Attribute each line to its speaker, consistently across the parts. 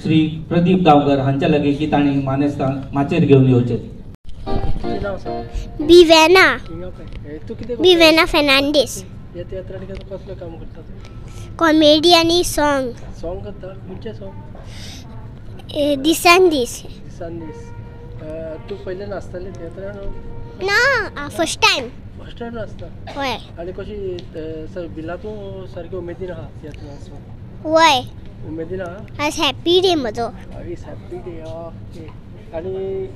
Speaker 1: श्री प्रदीप गांवकर हांच्या लगे की ताणी मानेस्तान माचेर घेवन येवचे.
Speaker 2: बिवेना फेर्नांडीस. कॉमेडी आणि सॉंग
Speaker 3: करता. खंयचे सॉंग?
Speaker 2: दिसान दीस.
Speaker 3: तू पहिले नाचताले थिएटरान?
Speaker 2: ना, फर्स्ट टाइम
Speaker 3: नाचता.
Speaker 2: होय.
Speaker 3: आणि कशी बिला तू सारकी उमेदीन आहा थिएटर नाचून?
Speaker 2: होय.
Speaker 3: उमेदीन आहा?
Speaker 2: आज हॅपी डे म्हजो.
Speaker 3: आज हॅपी डे. ओके. आणि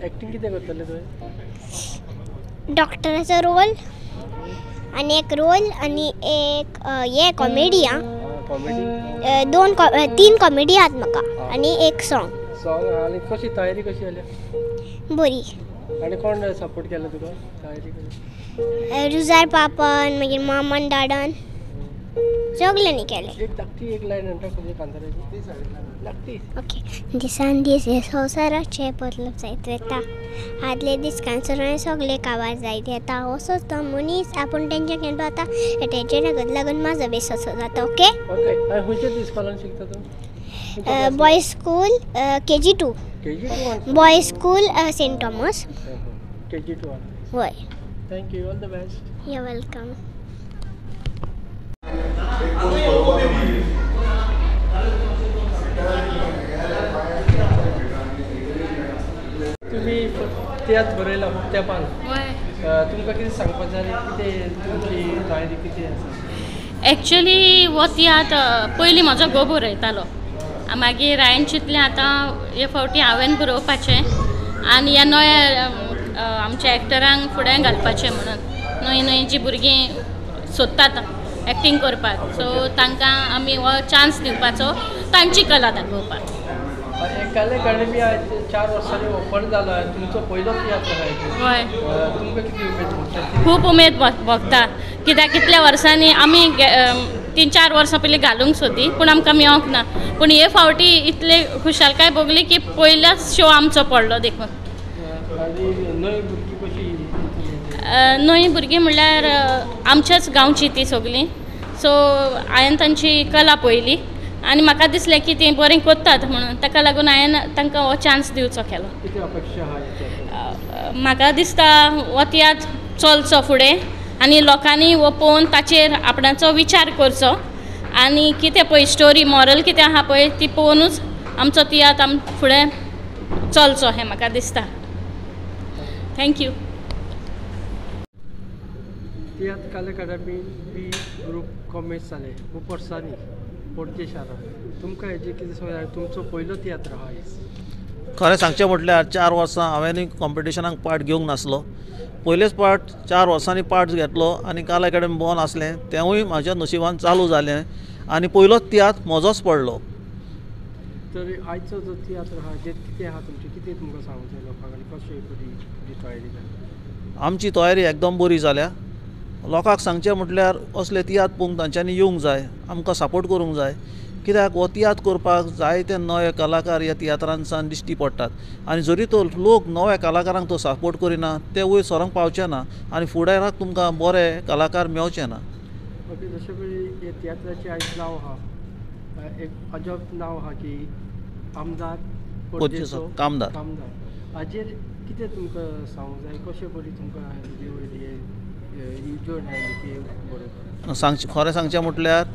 Speaker 3: एक्टिंग कितें करतले तुवें?
Speaker 2: डॉक्टराचो रोल आणि एक रोल आणि एक हे कॉमेडी.
Speaker 3: कॉमेडी?
Speaker 2: 3 कॉमेडी आहात म्हाका आणि एक सॉंग.
Speaker 3: आणि कशी तयारी कशी जाल्या?
Speaker 2: बरी.
Speaker 3: आणि कोण सपोर्ट केला तुका तयारी कशी?
Speaker 2: रुजार पापन मागीर मामन दाडन सगळ्यांनी केले.
Speaker 3: एक धाकटी एक लायन म्हणटा कशी कांताराची धाकटी.
Speaker 2: ओके. दिसान दीस हे संवसाराचे बदलप जायत वता. आदले दीस कांसरांनी सगळे काबार जायत येता. असोच तो मनीस आपूण तेंच्या खेळटा आता टेंशनाक लागून माझो बेस असो जाता. ओके.
Speaker 3: ओके. आणि खंयच्या दिसपालान शिकता तूं?
Speaker 2: Boys school KG2. Boys school Saint Thomas.
Speaker 3: KG2.
Speaker 2: होय.
Speaker 3: Thank you. All the best.
Speaker 2: You welcome.
Speaker 3: तुम्ही त्यात बरयला तेपान तुमकां कितें सांगपाक जाय? कितें तुमची तयारी कितें आसा?
Speaker 4: एक्चुअली हो तियात पयलीं म्हजो घो बरयतालो. मागीर हांवें चिंतलें आतां हे फावटी हांवें बरोवपाचें आनी ह्या नव्या आमच्या एक्टरांक फुडें घालपाचें म्हणून. नवीं जीं भुरगीं सोदतात एक्टींग करपाक, सो तांकां आमी हो चान्स दिवपाचो, तांची कला दाखोवपाक.
Speaker 3: कला अकादमी 4 वर्सांनी ओपन जाला. तुमचो पयलो तियात्र आसा.
Speaker 4: हय.
Speaker 3: तुमकां कितें उमेद भोगता?
Speaker 4: खूब उमेद भोगता. कित्याक कितल्या वर्सांनी आमी 3-4 वर्सां पयलीं घालूंक सोदी पूण आमकां मेळोंक ना. पूण हे फावटी इतले खुशालकाय भोगली की पयलोच शो आमचो पडलो देखून. नवी भुरगीं म्हणल्यार आमच्याच गांवची ती सगळीं. सो हांवें तांची कला पळयली आनी म्हाका दिसलें की तीं बरें करतात म्हणून. ताका लागून हांवें तांकां हो चान्स दिवचो केलो.
Speaker 3: कितें अपेक्षा आहा?
Speaker 4: म्हाका दिसता हो तियात्र चलचो फुडें आनी लोकांनी हो पळोवन ताचेर आपणाचो विचार करचो आनी कितें पळय स्टोरी मॉरल कितें आहा पळय ती पळोवनूच आमचो तियात्र फुडें चलचो हें म्हाका दिसता. थँक्यू.
Speaker 3: तियात्र कला अकादमी बी ग्रूप कॉमेज जालें खूब वर्सांनी पणजे शारांत. तुमकां हेजें कितें सांगता? तुमचो पयलो तियात्र आहा.
Speaker 5: खरें सांगचें म्हटल्यार 4 वर्सां हांवेंय कॉम्पिटिशनाक पार्ट घेवंक नासलो. पयलेच पार्ट 4 वर्सांनी पार्ट घेतलो आनी कला अकादमी बंद आसलें तेंवूय म्हाज्या नशिबान चालू जालें आनी पयलोच तियात्र म्हजोच पडलो.
Speaker 3: तर आयचो जो तियात्र आहा जें कितें आहा तुमचें कितें तुमकां सांगूंक जाय लोकांक आनी कशी बरी तयारी जाली?
Speaker 5: आमची तयारी एकदम बरी जाल्या. लोकांक सांगचें म्हटल्यार असले तियात्र पळोवंक तांच्यांनी येवंक जाय, आमकां सपोर्ट करूंक जाय. कित्याक हो तियात्र करपाक जायते नवे कलाकार ह्या तियात्रांसान दिश्टी पडटात आनी जरी तो लोक नव्या कलाकारांक तो सपोर्ट करिना ते वयर सरोंक पावचे ना आनी फुडाराक तुमकां बरे कलाकार मेळचे ना.
Speaker 3: ओके. जशें पळय हे तियात्राचें आयज नांव आहा, एक अजब नांव आहा की आमदार पणजेचो
Speaker 5: कामदार.
Speaker 3: हाजेर कितें तुमकां सांगूंक जाय? कशें बरी तुमकां हेजी वयली इजोड आयली की बरोवपाक?
Speaker 5: खरें सांगचें म्हटल्यार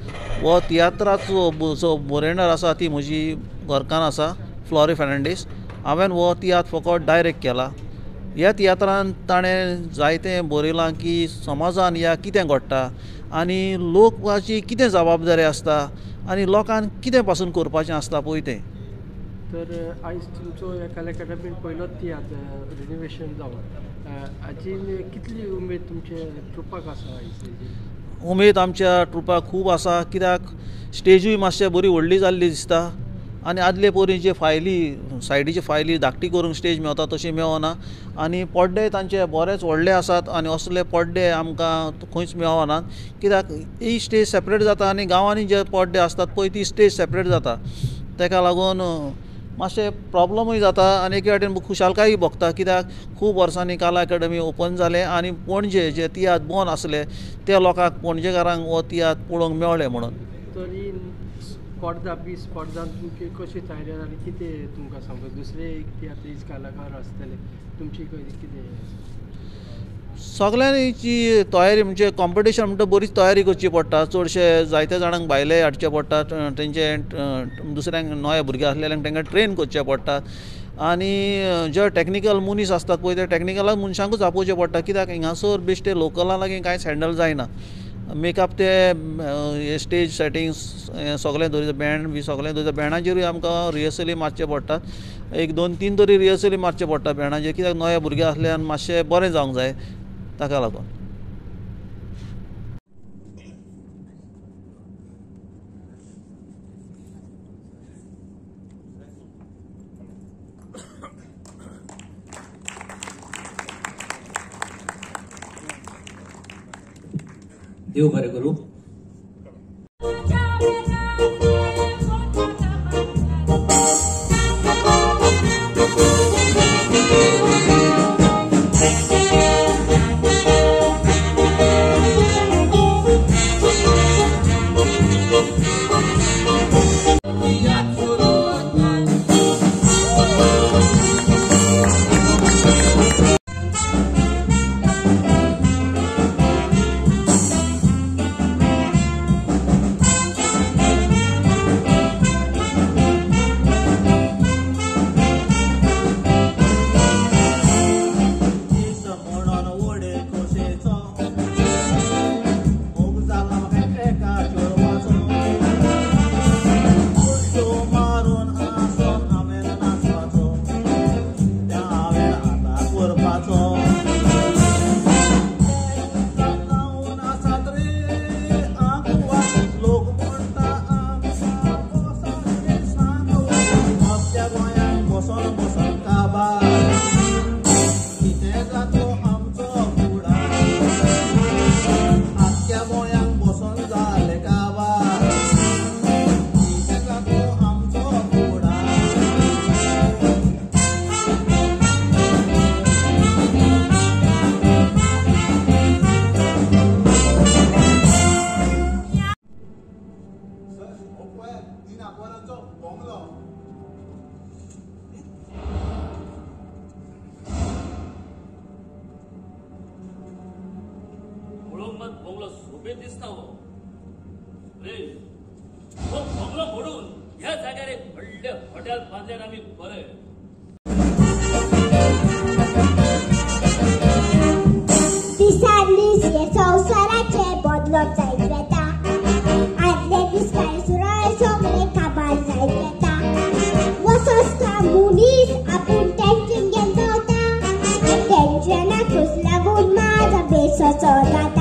Speaker 5: हो तियात्राचो जो बरयणार आसा ती म्हजी घरकान्न आसा फ्लोरी फेर्नांडीस. हांवें हो तियात्र फकत डायरेक्ट केला. ह्या तियात्रांत ताणें जायतें बरयलां की समाजान ह्या कितें घडटा आनी लोकांची कितें जबाबदारी आसता आनी लोकांक कितें पासून करपाचें आसता पळय तें.
Speaker 3: तर आयज तुमचो ह्या कला अकादमीन पयलोच तियात्र रिनोवेशन जावन हाची कितली उमेद तुमच्या ट्रुपाक आसा?
Speaker 5: उमेद आमच्या ट्रुपाक खूब आसा. कित्याक स्टेजूय मातशें बरी व्हडली जाल्ली दिसता आनी आदले परी जे फायली सायडीचे फायली धाकटी करूंक स्टेज मेळता तशी मेळना आनी पड्डे तांचे बरेच व्हडले आसात आनी असले पड्डे आमकां खंयच मेळनात. कित्याक ही स्टेज सेपरेट जाता आनी गांवांनी जे पड्डे आसतात पळय ती स्टेज सेपरेट जाता. ताका लागून मातशें प्रॉब्लमूय जाता आनी एके वाटेन खुशालकाय भोगता. कित्याक खूब वर्सांनी कला अकादमी ओपन जालें आनी पणजे जे तियात्र बंद आसले त्या लोकांक पणजेकारांक हो तियात्र पळोवंक मेळ्ळें म्हणून.
Speaker 3: तरी स्पर्धांत तुमची कशी तयारी जाली कितें तुमकां सांगू दुसरे एक तियात्र कलाकार आसतले तुमची कितें
Speaker 5: सगळ्यांची तयारी म्हणजे कॉम्पिटिशन म्हणटा बरीच तयारी करची पडटा चडशे जायत्या जाणांक भायले हाडचे पडटा तेंचे दुसऱ्यांक नवे भुरगे आसलेल्यांक तांकां ट्रेन करचे पडटात आनी जे टॅक्निकल मनीस आसतात पळय ते टॅक्निकल मनशांकूच आपोवचे पडटा कित्याक हिंगासर बेश्टे लोकला लागीं कांयच हँडल जायना मेकअप ते स्टेज सेटिंग्स सगळें दवरिता बँड बी सगळें दवरिता बँडाचेरूय आमकां रिहर्सली मारचे पडटात एक 2-3 तरी रिहर्सली मारचे पडटा बँडाचेर कित्याक नवे भुरगे आसल्यान मातशें बरें जावंक जाय ताका लागून
Speaker 1: देव बरें करूं.
Speaker 6: बंगलो सोबीत दिसता हो रे हो बंगलो मोडून ह्या जाग्यार एक व्हडले हॉटेल बांदल्यार आमी बरे
Speaker 2: दिसान दीस हे संवसाराचे बदलत जायत वेता आदले दीस कांय सुराय सगळे काबार जायत वेता वसोसता मुनीस आपूण टेन्शन घेवन धांवता टेन्शनाकूच लागून म्हाजो बेसोचो जाता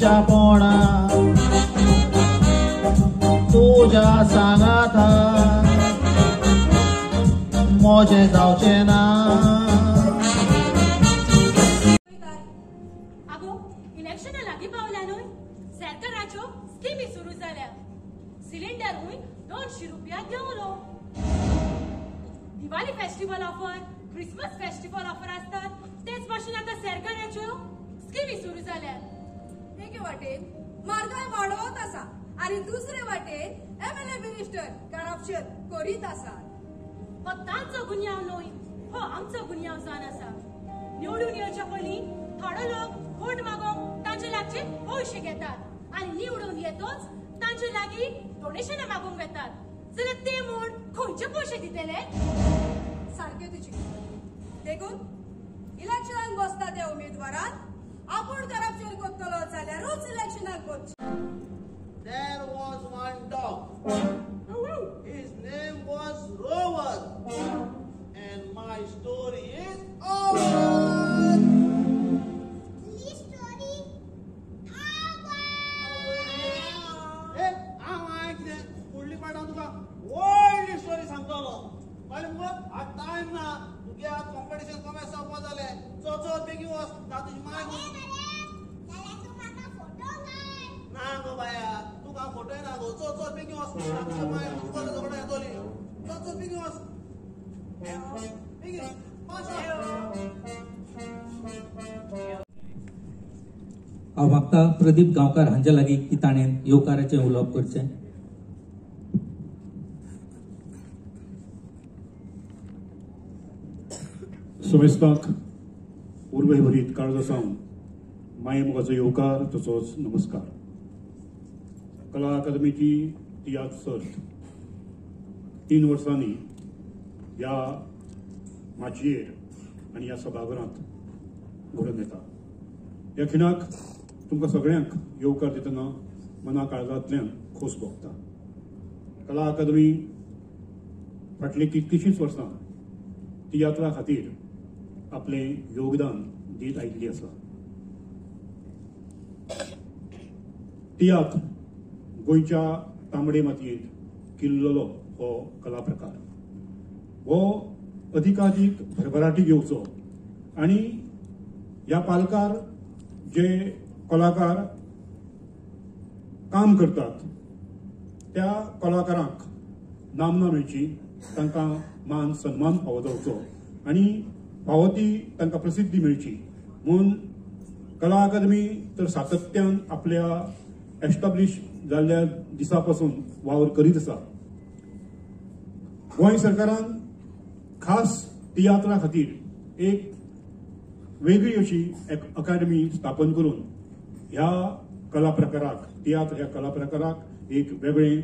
Speaker 7: तुझ्या पोणा तुझ्या सांगात मोजे जावचे ना.
Speaker 8: आगो इलेक्शना लागीं पावल्या न्हय, सरकाराच्यो स्किमी सुरू जाल्या. सिलिंडरूय 200 रुपया देंवलो. Diwali festival offer, Christmas festival offer असतात तेच भाशेन आता सरकाराच्यो स्किमी सुरू जाल्या.
Speaker 9: एके वाटेन म्हारगाय वाडवत आसा आणि दुसरे वाटेन MLA मिनिस्टर करप्शन करीत आसात.
Speaker 8: हो तांचो गुन्यांव न्हय, हो आमचो गुन्यांव जावन आसा. निवडून येवच्या पयलीं थोडे लोक वोट मागोवंक तांचे लागचे पयशे घेतात आणि निवडून येतोच तांचे लागीं डोनेशनां मागूंक येतात. जाल्यार ते म्हूण खंयचे पयशे दितले?
Speaker 9: सारकें तुजी. देखून इलेक्शनाक बसता त्या उमेदवारान आपूण करप्शन करतलो जाल्यारूच इलेक्शनाक वचचें.
Speaker 7: There was one dog. His name was Rover. And my story is over.
Speaker 2: This story over.
Speaker 7: Hey, पुढली पाठां तुका व्हडली स्टोरी सांगतलो. कळ्ळें मुगो? आज टायम ना. तुगे आज कॉम्पिटिशन कमेंट जावपा जालें. चोचोर बेगीन वच. ना तुजी माय ना गो बाया, तुका फोटोय ना गो. चोचोर बेगीन वच. तुका माय तुका झगडो येतोली. चोचोर बेगीन वच. बेगीन पास.
Speaker 1: हांव मागता प्रदीप गांवकार हांच्या लागीं की ताणें येवकाराचें उलोवप करचें.
Speaker 10: समेस्ताक उर्बे भरीत काळजा सावन माये मोगाचो येवकार तसोच नमस्कार. कला अकादमीची तियात्र सर्त 3 वर्सांनी ह्या माचयेर आनी ह्या सभाघरांत घडोवन येता. ह्या खिणाक तुमकां सगळ्यांक येवकार दितना मना काळजांतल्यान खोस भोगता. कला अकादमी फाटलीं कितलींशींच वर्सां तियात्रा खातीर आपलें योगदान दीत आयिल्ली आसा. तियात्र गोंयच्या तांबडे मातयेंत किल्ललो हो कला प्रकार. हो अधिकाधिक भरभराटी घेवचो आनी ह्या पालकार जे कलाकार काम करतात त्या कलाकारांक नामना मेळची, तांकां मान सन्मान फावो जावचो आनी फावो ती तांकां प्रसिद्धी मेळची म्हूण कला अकादमी तर सातत्यान आपल्या एस्टाब्लिश जाल्ल्या दिसा पासून वावर करीत आसा. गोंय सरकारान खास तियात्रा खातीर एक वेगळी अशी अकादमी स्थापन करून ह्या कला प्रकाराक तियात्र ह्या कला प्रकाराक एक वेगळें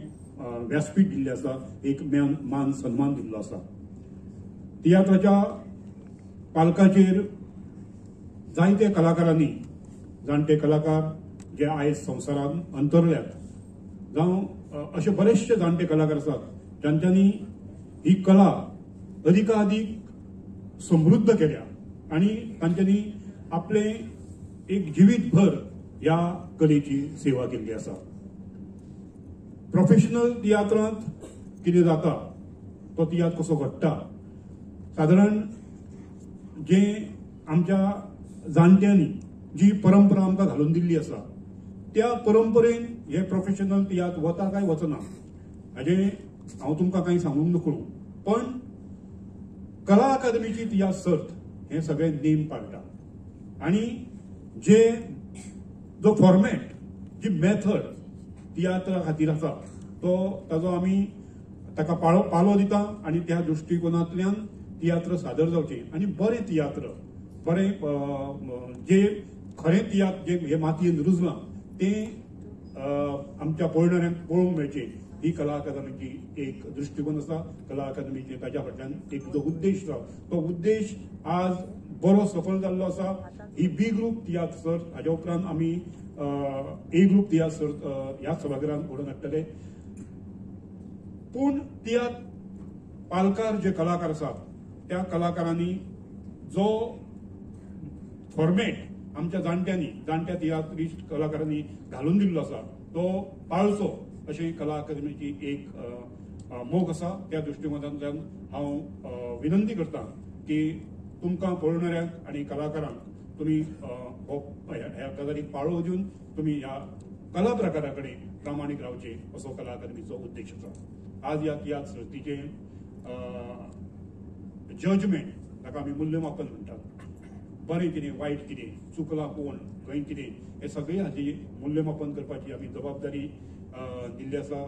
Speaker 10: व्यासपीठ दिल्लें आसा, एक मान सन्मान दिल्लो आसा. तियात्राच्या पालकाचेर जायते कलाकारांनी, जाणटे कलाकार जे आयज संवसारान अंतरल्यात, जावं अशे बरेचशे जाणटे कलाकार आसात जांच्यांनी ही कला अधिकाधिक समृद्ध केल्या आणि तांच्यांनी आपले एक जिवीतभर ह्या कलेची सेवा केल्ली आसा. प्रोफेशनल तियात्रांत कितें जाता तो तियात्र कसो घडटा, सादारण जे आमच्या जाणट्यांनी जी परंपरा आमकां घालून दिल्ली आसा त्या परंपरेन हे प्रोफेशनल तियात्र वता काय वचना हाजें हांव तुमकां कांय सांगूंक नकळो. पण कला अकादमीची तियात्र सर्त हे सगळे नेम पाळटा आनी जो फॉर्मॅट, जी मेथड तियात्रा खातीर आसा ताजो आमी ताका पालो दिता आनी त्या दृश्टिकोनांतल्यान तियात्र सादर जावचें आनी बरें तियात्र, बरें जे खरें तियात्र जे हे मातयेन रुजलां तें आमच्या पळोवणाऱ्यांक पळोवंक मेळचें. ही कला अकादमीची एक दृश्टिकोन आसा. कला अकादमीचे ताच्या फाटल्यान एक जो उद्देश आसा तो उद्देश आज बरो सफल जाल्लो आसा. ही बी ग्रुप तियात्र सर्त, हाज्या उपरांत आमी ए ग्रुप तियात्र सर्त ह्या सभागृहांत घडोवन हाडटले. पूण तियात्र पालकार जे कलाकार आसात त्या कलाकारांनी जो फॉर्मॅट आमच्या जाणट्या तियात्रिस्ट कलाकारांनी घालून दिल्लो आसा तो पाळचो अशी कला अकादमीची एक मोख आसा. त्या दृश्टिकोनांतल्यान हांव विनंती करता की तुमकां पळोवणाऱ्यांक आनी कलाकारांक तुमी ह्या गजालीक पाळो दिवन तुमी ह्या कला प्रकारा कडेन प्रामाणीक रावचे असो कला अकादमीचो उद्देश आसा. आज ह्या सर्तीचे जजमेंट ताका आमी मूल्यमापन म्हणटात. बरें कितें वायट कितें चुकलां कोण खंय कितें हे सगळे हाची मूल्यमापन करपाची आमी जबाबदारी दिल्ली आसा.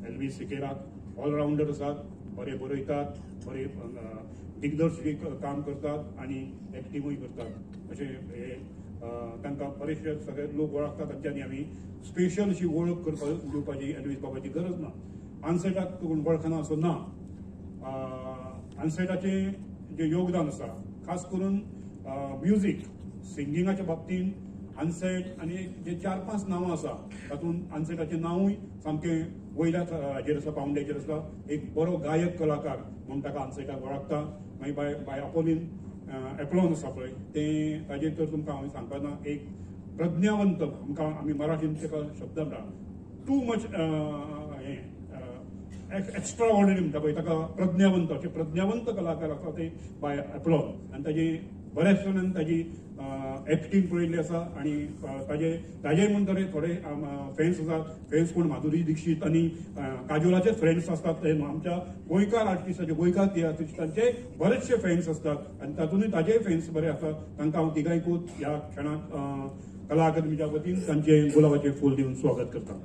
Speaker 10: एलवी सिकेराक ऑलरावंडर आसात, बरे बरयतात, बरे दिग्दर्शक काम करतात आनी एक्टिंगूय करतात. अशें हे तांकां बरेचशे सगळे लोक वळखतात तांच्यांनी आमी स्पेशल अशी वळख करपाक दिवपाची एलवीस बाबाची गरज ना. आनसेटाक कोण वळखना असो ना. आनसेटाचे जे योगदान आसा खास करून म्युझिक सिंगिंगाच्या बाबतीन आनसेट आनी जे 4-5 नांवां आसा तातूंत आनसेटाचें नांवूय सामकें वयल्या हाचेर आसा, पावंड्याचेर आसा. एक बरो गायक कलाकार म्हणून ताका आनसेटाक वळखता. मागीर बाय अपोलीन एप्लॉन आसा पळय तें ताजेर तर तुमकां हांव सांगपाना. एक प्रज्ञावंत आमकां आमी मराठीन ताका शब्द म्हणटा टू मच एक्स्ट्रा ऑर्डिनरी म्हणटा पळय ताका प्रज्ञावंत अशें प्रज्ञावंत कलाकार आसा ते बाय एप्लॉन. आनी ताजी बऱ्याच जाणांनी ताजी एक्टिंग पळयल्ली आसा आनी ताजे म्हणटरे थोडे फॅन्स आसात. फॅन्स कोण माधुरी दीक्षित आनी काजोलाचे फ्रेंड्स आसतात ते आमच्या गोंयकार आर्टिस्टाचे गोंयकार तियात्रिस्टांचे बरेचशे फॅन्स असतात आनी तातूंतय ताजे फॅन्स बरे आसात. तांकां हांव तिगांयकूच ह्या क्षणांत कला अकादमीच्या वतीन तांचे गुलाबाचें फूल दिवन स्वागत करता.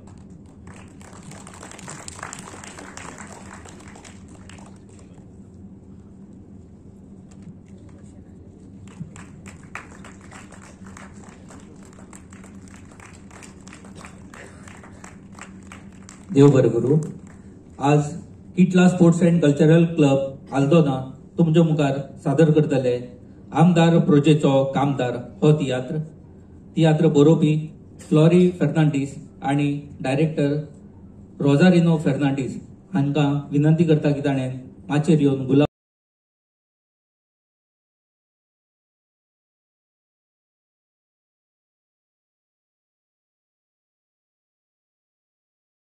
Speaker 1: देव बरें करूं. आज किटला sports and cultural club Aldona तुमच्या मुखार सादर करतले आमदार प्रोजेक्टचो कामदार हो तियात्र बरोवपी फ्लोरी फेर्नांडीस आनी डायरेक्टर रोजारिनो फेर्नांडीस हांकां विनंती करता की ताणें माचयेर येवन गुलाब